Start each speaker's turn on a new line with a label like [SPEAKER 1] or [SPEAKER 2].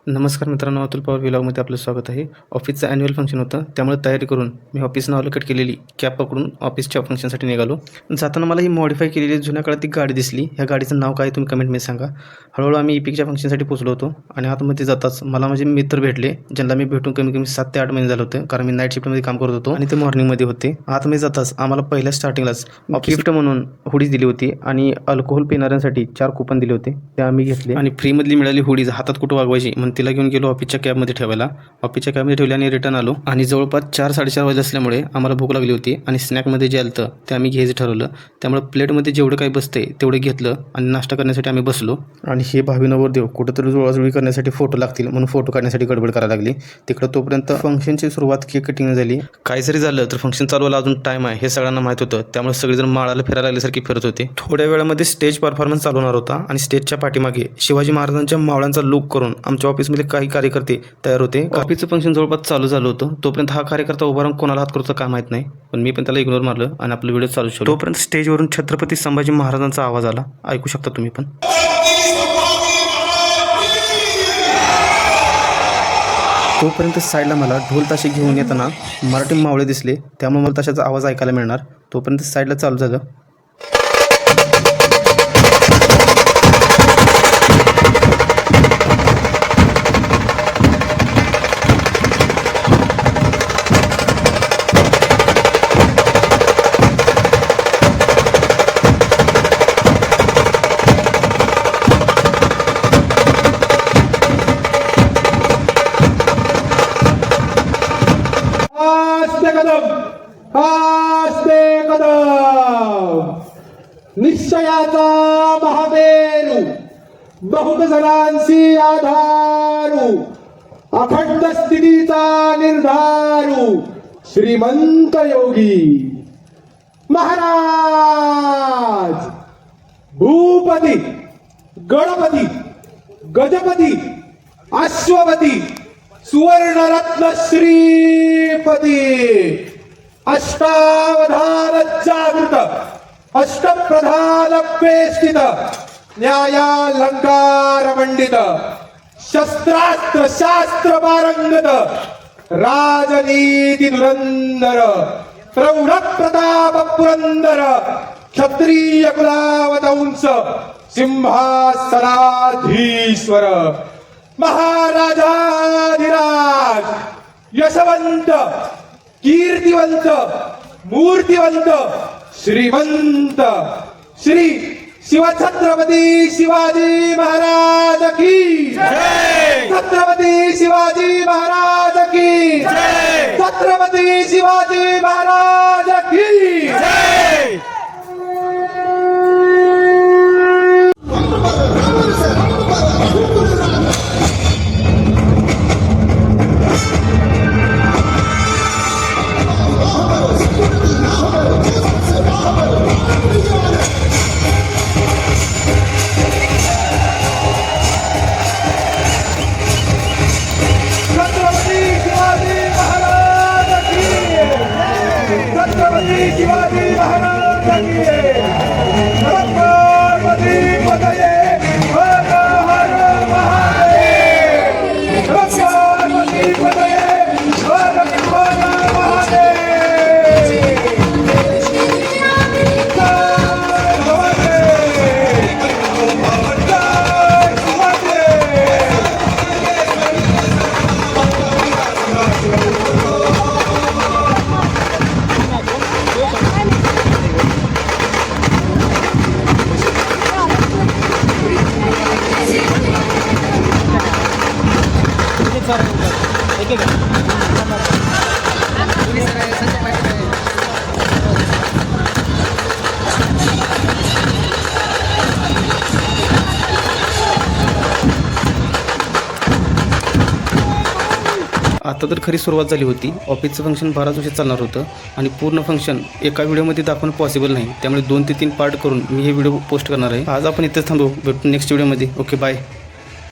[SPEAKER 1] नमस्कार मित्रांनो, अतुल पवार व्लॉगमध्ये आपलं स्वागत आहे. ऑफिसचं ॲन्युअल फंक्शन होतं, त्यामुळे तयारी करून मी ऑफिसनं अलोकेट केलेली कॅब पकडून ऑफिसच्या फंक्शनसाठी निघालो. जाताना मला ही मॉडिफाय केलेली जुन्या काळात गाडी दिसली. ह्या गाडीचं नाव काय तुम्ही कमेंटमध्ये सांगा. हळूहळू आम्ही इपिकच्या फंक्शनसाठी पोचलो होतो आणि आतमध्ये जाताच मला माझे मित्र भेटले, ज्यांना मी भेटून कमी कमी 7 ते 8 महिने झालं होतं, कारण मी नाईट शिफ्टमध्ये काम करत होतो आणि ते मॉर्निंगमध्ये होते. आतमध्ये जाताच आम्हाला पहिल्या स्टार्टिंगलाच गिफ्ट म्हणून हुडी दिली होती आणि अल्कोहोल पिणाऱ्यांसाठी 4 कुपन दिले होते, ते आम्ही घेतले आणि फ्रीमधली मिळाली हुडी हातात कुठं वागवायची म्हणून तिला घेऊन गेलो ऑफिसच्या कॅबमध्ये ठेवायला. ऑफिसच्या कॅबमध्ये ठेवली आणि रिटर्न आलो आणि जवळपास 4-4:30 वाजले असल्यामुळे आम्हाला भूक लागली होती आणि स्नॅकमध्ये जे आलं ते आम्ही घ्यायचं ठरवलं. त्यामुळे प्लेटमध्ये जेवढं काही बसते तेवढं घेतलं आणि नाश्ता करण्यासाठी आम्ही बसलो. आणि हे भावी नवरदेव कुठंतरी जुळवाजुळवी करण्यासाठी फोटो लागतील म्हणून फोटो काढण्यासाठी गडबड करायला लागली. तिकडं तोपर्यंत फंक्शनची सुरुवात केक कटिंग झाली. काय जरी झालं तर फंक्शन चालू व्हायला अजून टाईम आहे हे सगळ्यांना माहीत होतं, त्यामुळे सगळेजण माळाला फिरायला लागल्यासारखी फिरत होते. थोड्या वेळामध्ये स्टेज परफॉर्मन्स चालू होणार होता आणि स्टेजच्या पाठीमागे शिवाजी महाराजांच्या मावळ्यांचा लुक करून आमच्या ऑफिसमध्ये काही कार्यकर्ते तयार होते. ऑफिसचं फंक्शन जवळपास चालू झालं होतं, तोपर्यंत हा कार्यकर्ता उभा राहून कोणाला हात करतो काय माहीत नाही, पण मी पण त्याला इग्नोर मारलं आणि आपलं व्हिडिओ चालू ठेवला. तोपर्यंत स्टेजवरून छत्रपती संभाजी महाराजांचा आवाज आला, ऐकू शकता तुम्ही पण. तोपर्यंत साईडला मला ढोल ताशे घेऊन येताना मराठी मावळे दिसले, त्यामुळे मला ताशाचा आवाज ऐकायला मिळणार. तोपर्यंत साईडला चालू झालं.
[SPEAKER 2] आस्ते कदम निश्चयाचा महामेरू, बहुत जणांशी आधारू, अखंड स्थितीचा निर्धारू, श्रीमंत योगी महाराज, भूपती, गणपती, गजपती, अश्वपती, सुवर्णरत्न श्रीपती, अष्टावधान जागृत, अष्टप्रधान वेष्टित, न्यायालंकार मंडित, शस्त्रास्त्र शास्त्र पारंगत, राजनीती धुरंधर, प्रौढ प्रताप पुरंदर, क्षत्रिय कुलावतंस, सिंहासनाधीश्वर, महाराजाधिराज, यशवंत, कीर्तिवंत, मूर्तिवंत, श्रीमंत, श्री शिवछत्रपती शिवाजी महाराज की जय, छत्रपती शिवाजी महाराज की जय, छत्रपती शिवाजी महाराज की जय. शिवाजी महाराज की पार्वती पतये हर हर महादेव, पार्वती पतये हर हर महादेव.
[SPEAKER 1] आता तर खरी सुरुवात झाली होती. ऑफिसचं फंक्शन 12 दिवसात चालणार होतं आणि पूर्ण फंक्शन एका व्हिडिओमध्ये दाखवणं पॉसिबल नाही, त्यामुळे 2 ते 3 पार्ट करून मी हे व्हिडिओ पोस्ट करणार आहे. आज आपण इथेच थांबू, भेटू नेक्स्ट व्हिडिओमध्ये. Okay, bye.